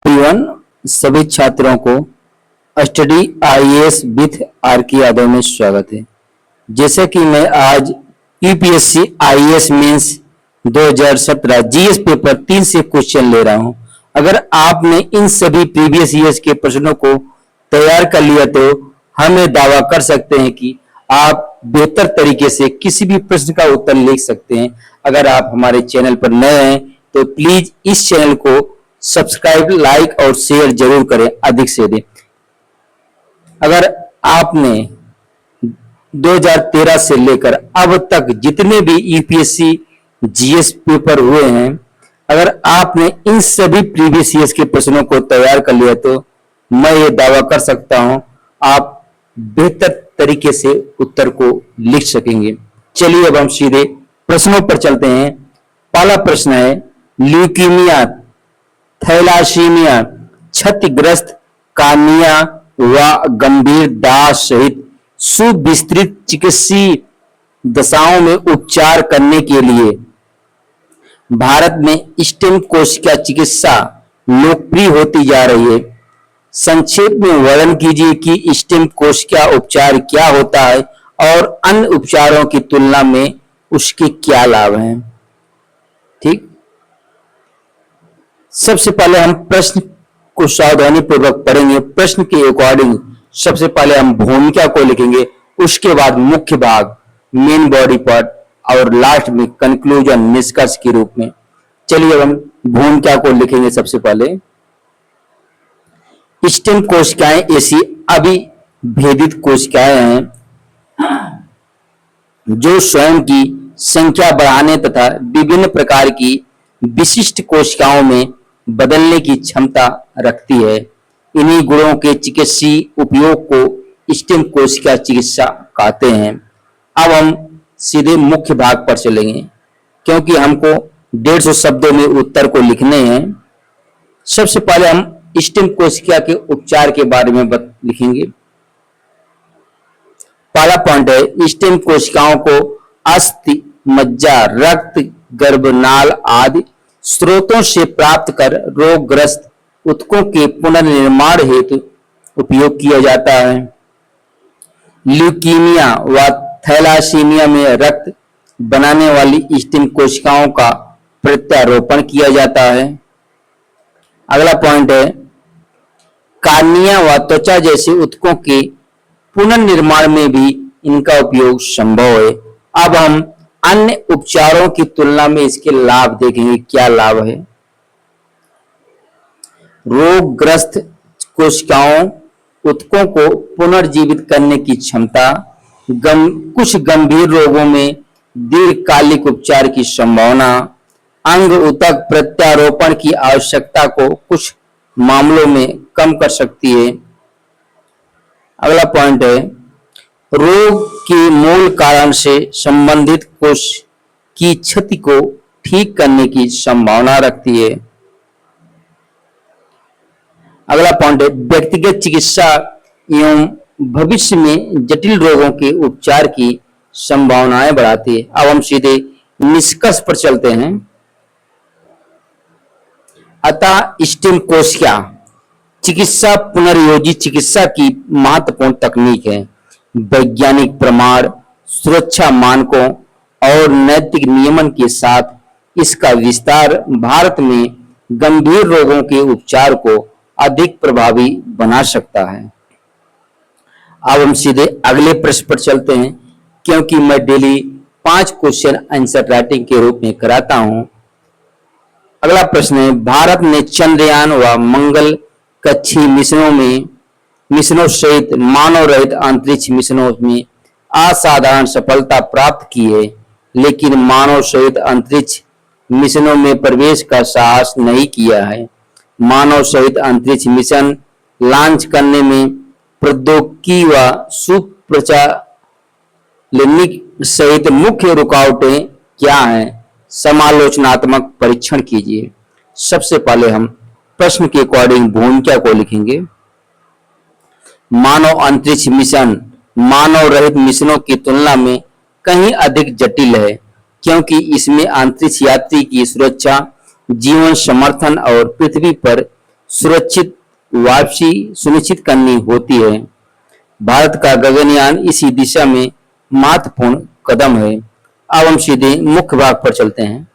Everyone, सभी छात्रों को स्टडी आईएएस विथ आर के यादव में स्वागत है। जैसे कि मैं आज UPSC IAS mains 2017 GS paper 3 से क्वेश्चन ले रहा हूं। अगर आपने इन सभी प्रीवियस ईयर्स के प्रश्नों को तैयार कर लिया तो हम ये दावा कर सकते हैं कि आप बेहतर तरीके से किसी भी प्रश्न का उत्तर लिख सकते हैं। अगर आप हमारे चैनल पर नए हैं तो प्लीज इस चैनल को सब्सक्राइब, लाइक और शेयर जरूर करें, अधिक से अधिक। अगर आपने 2013 से लेकर अब तक जितने भी यूपीएससी जीएस पेपर हुए हैं, अगर आपने इन सभी प्रीवियस ईयर्स के प्रश्नों को तैयार कर लिया तो मैं ये दावा कर सकता हूं आप बेहतर तरीके से उत्तर को लिख सकेंगे। चलिए अब हम सीधे प्रश्नों पर चलते हैं। पहला प्रश्न है, ल्यूकीमिया, थैलासीमिया, क्षतिग्रस्त कार्निया व गंभीर दाह सहित सुविस्तृत चिकित्सीय दशाओं में उपचार करने के लिए भारत में स्टेम कोशिका चिकित्सा लोकप्रिय होती जा रही है। संक्षेप में वर्णन कीजिए कि स्टेम कोशिका उपचार क्या होता है और अन्य उपचारों की तुलना में उसके क्या लाभ हैं। ठीक, सबसे पहले हम प्रश्न को सावधानी पूर्वक पढ़ेंगे। प्रश्न के अकॉर्डिंग सबसे पहले हम भूमिका को लिखेंगे, उसके बाद मुख्य भाग, मेन बॉडी पार्ट और लास्ट में कंक्लूजन, निष्कर्ष के रूप में। चलिए अब हम भूमिका को लिखेंगे। सबसे पहले स्टेम कोशिकाएं ऐसी अभिभेदित कोशिकाएं हैं जो स्वयं की संख्या बढ़ाने तथा विभिन्न प्रकार की विशिष्ट कोशिकाओं में बदलने की क्षमता रखती है। इन्हीं गुणों के चिकित्सीय उपयोग को स्टेम कोशिका चिकित्सा कहते हैं। अब हम सीधे मुख्य भाग पर चलेंगे क्योंकि हमको 150 शब्दों में उत्तर को लिखने हैं। सबसे पहले हम स्टेम कोशिका के उपचार के बारे में लिखेंगे। पहला पॉइंट है, स्टेम कोशिकाओं को अस्थि, मज्जा, रक्त, गर्भनाल आदि स्रोतों से प्राप्त कर रोगग्रस्त ऊतकों के पुनर्निर्माण हेतु उपयोग किया जाता है। ल्यूकीमिया व थैलासीमिया में रक्त बनाने वाली स्टेम कोशिकाओं का प्रत्यारोपण किया जाता है। अगला पॉइंट है, कार्निया व त्वचा जैसे ऊतकों के पुनर्निर्माण में भी इनका उपयोग संभव है। अब हम अन्य उपचारों की तुलना में इसके लाभ देखेंगे, क्या लाभ है। रोगग्रस्त कोशिकाओं ऊतकों को पुनर्जीवित करने की क्षमता, कुछ गंभीर रोगों में दीर्घकालिक उपचार की संभावना, अंग ऊतक प्रत्यारोपण की आवश्यकता को कुछ मामलों में कम कर सकती है। अगला पॉइंट है, रोग के मूल कारण से संबंधित कोश की क्षति को ठीक करने की संभावना रखती है। अगला पॉइंट है, व्यक्तिगत चिकित्सा एवं भविष्य में जटिल रोगों के उपचार की संभावनाएं बढ़ाती है। अब हम सीधे निष्कर्ष पर चलते हैं। अतः स्टेम कोशिका चिकित्सा पुनर्योजी चिकित्सा की महत्वपूर्ण तकनीक है। वैज्ञानिक प्रमाण, सुरक्षा मानकों और नैतिक नियमन के साथ इसका विस्तार भारत में गंभीर रोगों के उपचार को अधिक प्रभावी बना सकता है। अब हम सीधे अगले प्रश्न पर चलते हैं क्योंकि मैं डेली 5 क्वेश्चन आंसर राइटिंग के रूप में कराता हूं। अगला प्रश्न है, भारत ने चंद्रयान व मंगल कक्षी मिशनों सहित मानव रहित अंतरिक्ष मिशनों में असाधारण सफलता प्राप्त की है, लेकिन मानव सहित अंतरिक्ष मिशनों में प्रवेश का साहस नहीं किया है। मानव सहित अंतरिक्ष मिशन लॉन्च करने में प्रौद्योगिकी व सुप्रचालनिक सहित मुख्य रुकावटें क्या हैं? समालोचनात्मक परीक्षण कीजिए। सबसे पहले हम प्रश्न के अकॉर्डिंग भूमिका को लिखेंगे। मानव अंतरिक्ष मिशन मानव रहित मिशनों की तुलना में कहीं अधिक जटिल है क्योंकि इसमें अंतरिक्ष यात्री की सुरक्षा, जीवन समर्थन और पृथ्वी पर सुरक्षित वापसी सुनिश्चित करनी होती है। भारत का गगनयान इसी दिशा में महत्वपूर्ण कदम है। अब हम सीधे मुख्य भाग पर चलते हैं।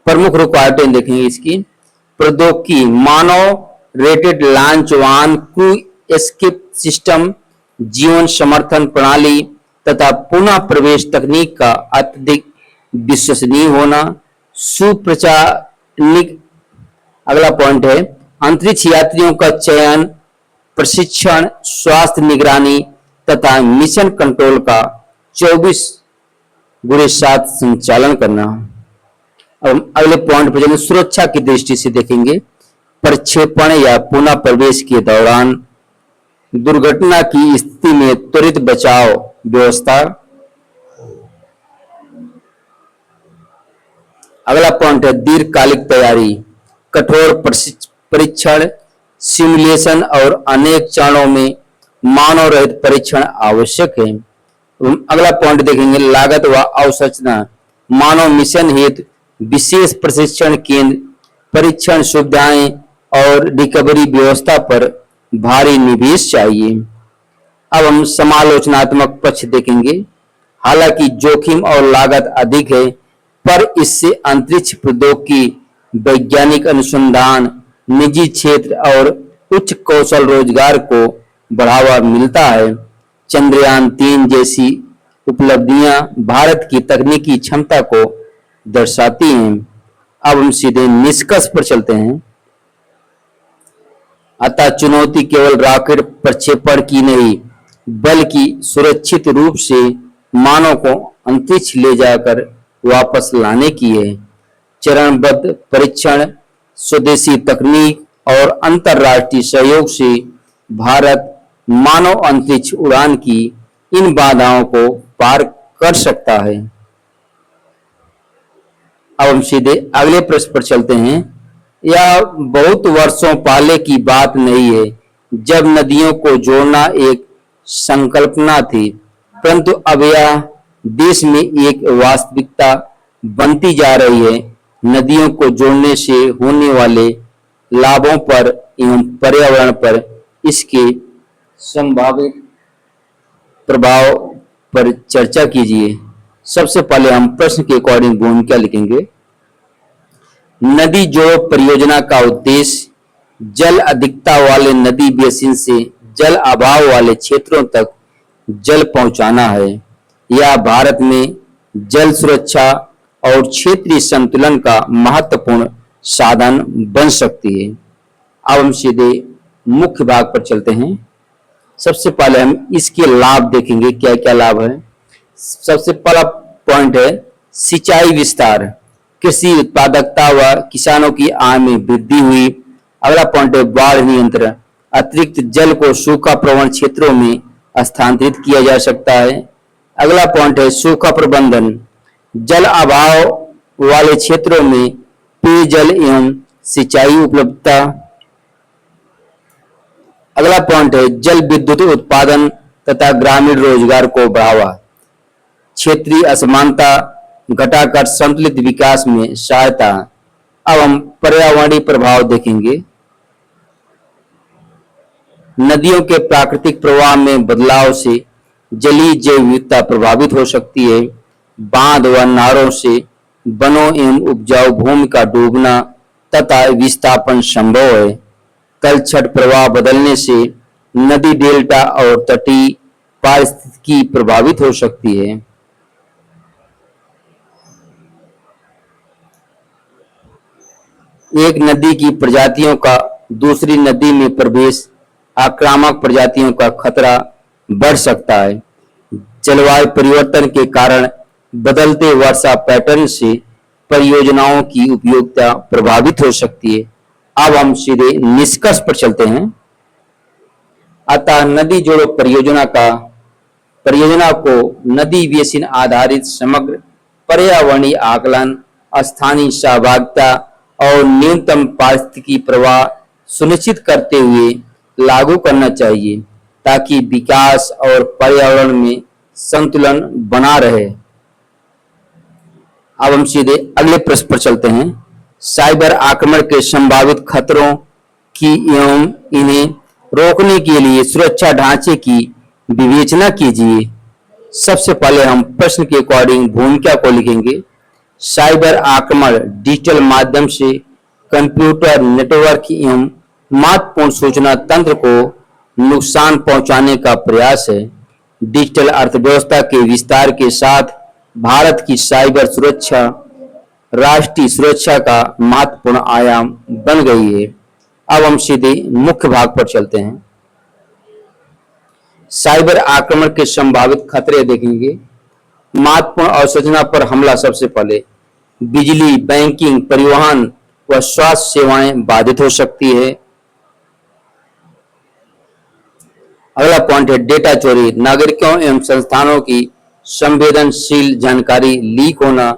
प्रमुख रुकावटें देखेंगे इसकी। प्रौद्योगिकी, मानव रेटेड लॉन्च वाहन, क्रू एस्केप सिस्टम, जीवन समर्थन प्रणाली तथा पुनः प्रवेश तकनीक का अत्यधिक विश्वसनीय होना, सुप्रचालित। अगला पॉइंट है अंतरिक्ष यात्रियों का चयन, प्रशिक्षण, स्वास्थ्य निगरानी तथा मिशन कंट्रोल का 24/7 संचालन करना। अब अगले पॉइंट पर चलें। सुरक्षा की दृष्टि से देखेंगे। प्रक्षेपण या पुनः प्रवेश के दौरान दुर्घटना की स्थिति में त्वरित बचाव व्यवस्था। अगला पॉइंट है दीर्घकालिक तैयारी, कठोर परीक्षण, सिमुलेशन और अनेक चरणों में मानव रहित परीक्षण आवश्यक है। अगला पॉइंट देखेंगे लागत व अवसंरचना। मानव मिशन हेतु विशेष प्रशिक्षण केंद्र, परीक्षण सुविधाएं और रिकवरी व्यवस्था पर भारी निवेश चाहिए। अब हम समालोचनात्मक पक्ष देखेंगे। हालांकि जोखिम और लागत अधिक है, पर इससे अंतरिक्ष प्रौद्योगिकी, वैज्ञानिक अनुसंधान, निजी क्षेत्र और उच्च कौशल रोजगार को बढ़ावा मिलता है। चंद्रयान 3 जैसी उपलब्धियां भारत की तकनीकी क्षमता को दर्शाती हैं। अब हम सीधे निष्कर्ष पर चलते हैं। अतः चुनौती केवल रॉकेट प्रक्षेपण की नहीं, बल्कि सुरक्षित रूप से मानव को अंतरिक्ष ले जाकर वापस लाने की है। चरणबद्ध परीक्षण, स्वदेशी तकनीक और अंतर्राष्ट्रीय सहयोग से भारत मानव अंतरिक्ष उड़ान की इन बाधाओं को पार कर सकता है। अब हम सीधे अगले प्रश्न पर चलते हैं। यह बहुत वर्षों पहले की बात नहीं है जब नदियों को जोड़ना एक संकल्पना थी, परंतु अब यह देश में एक वास्तविकता बनती जा रही है। नदियों को जोड़ने से होने वाले लाभों पर एवं पर्यावरण पर इसके संभावित प्रभाव पर चर्चा कीजिए। सबसे पहले हम प्रश्न के अकॉर्डिंग भूमिका लिखेंगे। नदी जोड़ो परियोजना का उद्देश्य जल अधिकता वाले नदी बेसिन से जल अभाव वाले क्षेत्रों तक जल पहुंचाना है। यह भारत में जल सुरक्षा और क्षेत्रीय संतुलन का महत्वपूर्ण साधन बन सकती है। अब हम सीधे मुख्य भाग पर चलते हैं। सबसे पहले हम इसके लाभ देखेंगे, क्या क्या लाभ है। सबसे पहला पॉइंट है सिंचाई विस्तार, कृषि उत्पादकता व किसानों की आय में वृद्धि हुई। अगला पॉइंट है बाढ़ नियंत्रण, अतिरिक्त जल को सूखा प्रवण क्षेत्रों में स्थानांतरित किया जा सकता है। अगला पॉइंट है सूखा प्रबंधन, जल अभाव वाले क्षेत्रों में पेयजल एवं सिंचाई उपलब्धता। अगला पॉइंट है जल विद्युत उत्पादन तथा ग्रामीण रोजगार को बढ़ावा, क्षेत्रीय असमानता घटाकर संतुलित विकास में सहायता। अब हम पर्यावरणीय प्रभाव देखेंगे। नदियों के प्राकृतिक प्रवाह में बदलाव से जलीय जैव विविधता प्रभावित हो सकती है। बांध व नहरों से वनों एवं उपजाऊ भूमि का डूबना तथा विस्थापन संभव है। तलछट प्रवाह बदलने से नदी डेल्टा और तटीय पारिस्थितिकी प्रभावित हो सकती है। एक नदी की प्रजातियों का दूसरी नदी में प्रवेश आक्रामक प्रजातियों का खतरा बढ़ सकता है। जलवायु परिवर्तन के कारण बदलते वर्षा पैटर्न से परियोजनाओं की उपयोगिता प्रभावित हो सकती है। अब हम सीधे निष्कर्ष पर चलते हैं। अतः नदी जोड़ो परियोजना को नदी बेसिन आधारित समग्र पर्यावरणीय आकलन, स्थानीय सहभागिता और न्यूनतम पारिस्थितिकी प्रवाह सुनिश्चित करते हुए लागू करना चाहिए ताकि विकास और पर्यावरण में संतुलन बना रहे। अब हम सीधे अगले प्रश्न पर चलते हैं। साइबर आक्रमण के संभावित खतरों की एवं इन्हें रोकने के लिए सुरक्षा ढांचे की विवेचना कीजिए। सबसे पहले हम प्रश्न के अकॉर्डिंग भूमिका को लिखेंगे। साइबर आक्रमण डिजिटल माध्यम से कंप्यूटर नेटवर्क एवं महत्वपूर्ण सूचना तंत्र को नुकसान पहुंचाने का प्रयास है। डिजिटल अर्थव्यवस्था के विस्तार के साथ भारत की साइबर सुरक्षा राष्ट्रीय सुरक्षा का महत्वपूर्ण आयाम बन गई है। अब हम सीधे मुख्य भाग पर चलते हैं। साइबर आक्रमण के संभावित खतरे देखेंगे। महत्वपूर्ण अवसंरचना पर हमला। सबसे पहले बिजली, बैंकिंग, परिवहन व स्वास्थ्य सेवाएं बाधित हो सकती है। अगला पॉइंट है डेटा चोरी। नागरिकों एवं संस्थानों की संवेदनशील जानकारी लीक होना।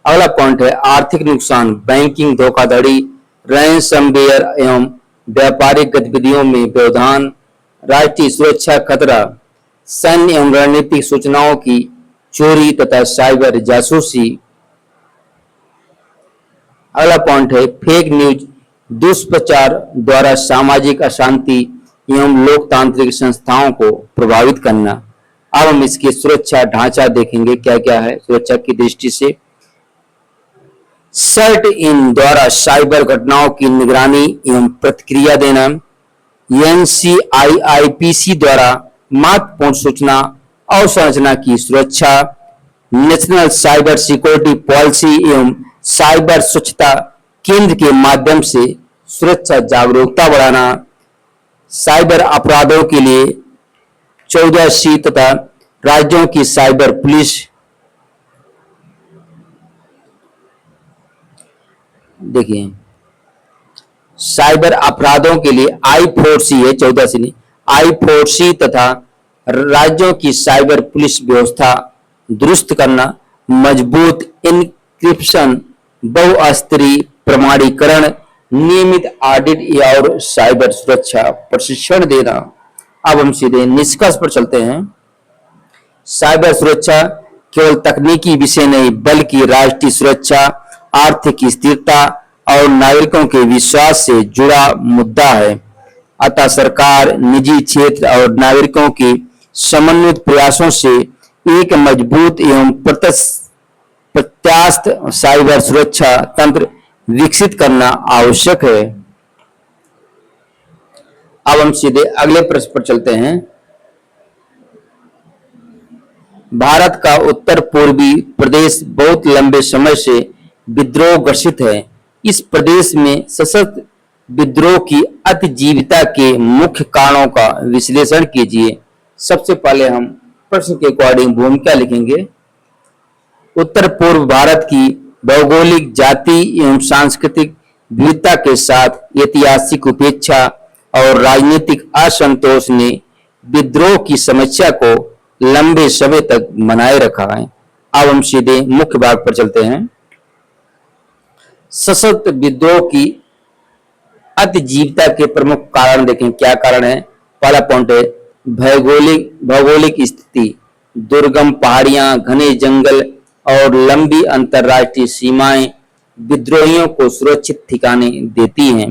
अगला पॉइंट है आर्थिक नुकसान। बैंकिंग धोखाधड़ी, रैंसमवेयर एवं व्यापारिक गतिविधियों में व्यवधान। राष्ट्रीय सुरक्षा खतरा, सैन्य एवं रणनीतिक सूचनाओं की चोरी तथा साइबर जासूसी। अगला पॉइंट है फेक न्यूज, दुष्प्रचार द्वारा सामाजिक अशांति एवं लोकतांत्रिक संस्थाओं को प्रभावित करना। अब हम इसके सुरक्षा ढांचा देखेंगे क्या क्या है सुरक्षा की दृष्टि से। सर्ट इन द्वारा साइबर घटनाओं की निगरानी एवं प्रतिक्रिया देना। NCIIPC द्वारा महत्वपूर्ण सूचना अवसंरचना की सुरक्षा। नेशनल साइबर सिक्योरिटी पॉलिसी एवं साइबर स्वच्छता केंद्र के माध्यम से सुरक्षा जागरूकता बढ़ाना। साइबर अपराधों के लिए 14C तथा राज्यों की साइबर पुलिस। देखिए साइबर अपराधों के लिए I4C है, 14C नहीं, I4C तथा राज्यों की साइबर पुलिस व्यवस्था दुरुस्त करना। मजबूत इंक्रिप्शन, बहुस्तरीय प्रमाणीकरण, नियमित ऑडिट और साइबर सुरक्षा प्रशिक्षण देना। अब हम सीधे निष्कर्ष पर चलते हैं। साइबर सुरक्षा केवल तकनीकी विषय नहीं बल्कि राष्ट्रीय सुरक्षा, आर्थिक स्थिरता और नागरिकों के विश्वास से जुड़ा मुद्दा है। अतः सरकार, निजी क्षेत्र और नागरिकों के समन्वित प्रयासों से एक मजबूत एवं प्रत्यास्थ साइबर सुरक्षा तंत्र विकसित करना आवश्यक है। अब हम सीधे अगले प्रश्न पर चलते हैं। भारत का उत्तर पूर्वी प्रदेश बहुत लंबे समय से विद्रोह ग्रसित है। इस प्रदेश में सशस्त्र विद्रोह की अतिजीविता के मुख्य कारणों का विश्लेषण कीजिए। सबसे पहले हम प्रश्न के अकॉर्डिंग भूमिका लिखेंगे। उत्तर पूर्व भारत की भौगोलिक, जाति एवं सांस्कृतिक विविधता के साथ ऐतिहासिक उपेक्षा और राजनीतिक असंतोष ने विद्रोह की समस्या को लंबे समय तक बनाए रखा है। अब हम सीधे मुख्य भाग पर चलते हैं। सशस्त्र विद्रोह की अतिजीविता के प्रमुख कारण देखें क्या कारण है। पहला पॉइंट है भौगोलिक स्थिति। दुर्गम पहाड़ियां, घने जंगल और लंबी अंतरराष्ट्रीय सीमाएं विद्रोहियों को सुरक्षित ठिकाने देती हैं।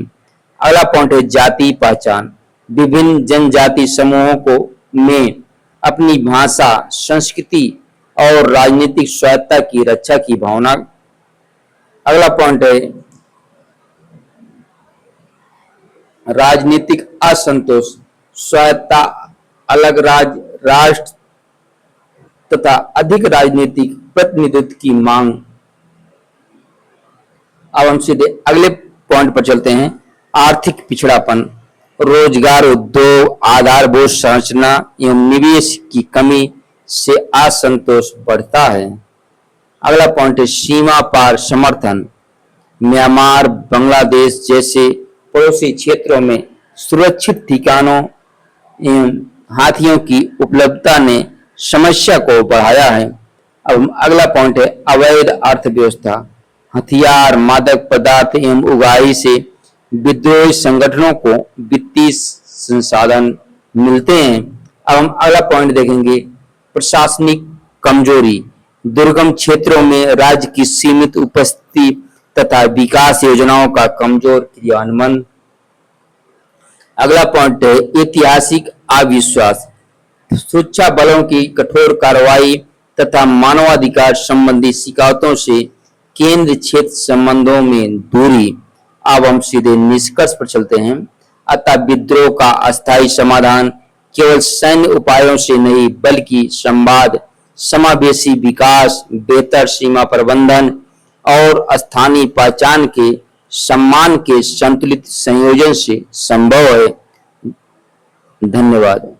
अगला पॉइंट है जाति पहचान। विभिन्न जनजाति समूहों को में अपनी भाषा, संस्कृति और राजनीतिक स्वायत्तता की रक्षा की भावना। अगला पॉइंट है राजनीतिक असंतोष। स्वायत्तता, अलग राष्ट्र तथा अधिक राजनीतिक प्रतिनिधित्व की मांग। अब हम सीधे अगले पॉइंट पर चलते हैं। आर्थिक पिछड़ापन, रोजगार, उद्योग, आधारभूत संरचना एवं निवेश की कमी से असंतोष बढ़ता है। अगला पॉइंट है सीमा पार समर्थन। म्यांमार, बांग्लादेश जैसे पड़ोसी क्षेत्रों में सुरक्षित ठिकानों एवं हाथियों की उपलब्धता ने समस्या को बढ़ाया है। अब अगला पॉइंट है अवैध अर्थव्यवस्था। हथियार, मादक पदार्थ एवं उगाही से विद्रोही संगठनों को वित्तीय संसाधन मिलते हैं। अब हम अगला पॉइंट देखेंगे प्रशासनिक कमजोरी। दुर्गम क्षेत्रों में राज्य की सीमित उपस्थिति तथा विकास योजनाओं का कमजोर क्रियान्वयन। अगला पॉइंट है ऐतिहासिक अविश्वास। सुरक्षा बलों की कठोर कार्रवाई तथा मानवाधिकार संबंधी शिकायतों से केंद्र क्षेत्र संबंधों में दूरी। अब हम सीधे निष्कर्ष पर चलते हैं। अतः विद्रोह का अस्थायी समाधान केवल सैन्य उपायों से नहीं बल्कि संवाद, समावेशी विकास, बेहतर सीमा प्रबंधन और स्थानीय पहचान के सम्मान के संतुलित संयोजन से संभव है। धन्यवाद।